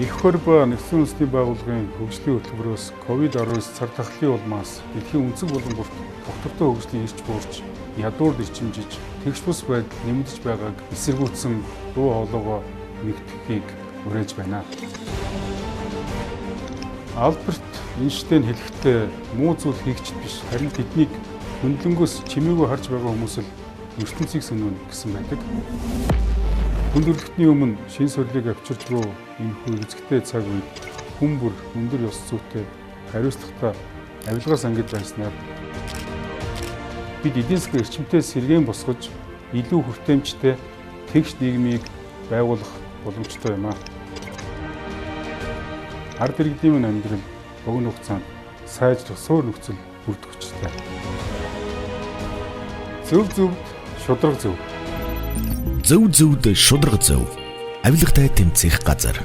Их хорба нэгдсэн үндэсний байгууллагын хөгжлийн хөтөлбөрөөс COVID-19 цар тахлын улмаас дэлхийн өнцөг болон бүрт доктортой хөгжлийн ирж буурч ядуур дэвчимжиж тэгш бус байдал нэмэгдэж байгааг эсэргүүцсэн дуу хоолойгоо нэгтгэхийг хүрээж байна. Альберт Эйнштейн хэлэхдээ муу зүйл хийгчд биш, харин тэднийг хөндлөнгөөс чимээгүй харж байгаа хүмүүс л ертөнцийг сонирно гэсэн байдаг. Хүндрэлтний өмнө шин сурлыг авчирч буй энэхүү эзэгтэй цаг үед хүн бүр өндөр ёс зүйтэй хариуцлагатай авилгаа сангиж байснаар бид эдийн засгийн эрчимтэй сэргээн босгож илүү хүртээмжтэй тэгш нийгмийг байгуулах боломжтой юм аа. Ард иргэдийн минь амьдрал богино хугацаанд сайжрах суур нөхцөл бүрдэх хүчтэй. Зөвд шудраг зөв. Зөв зөвд шудраг зөв. Авилгатай тэмцэх газар.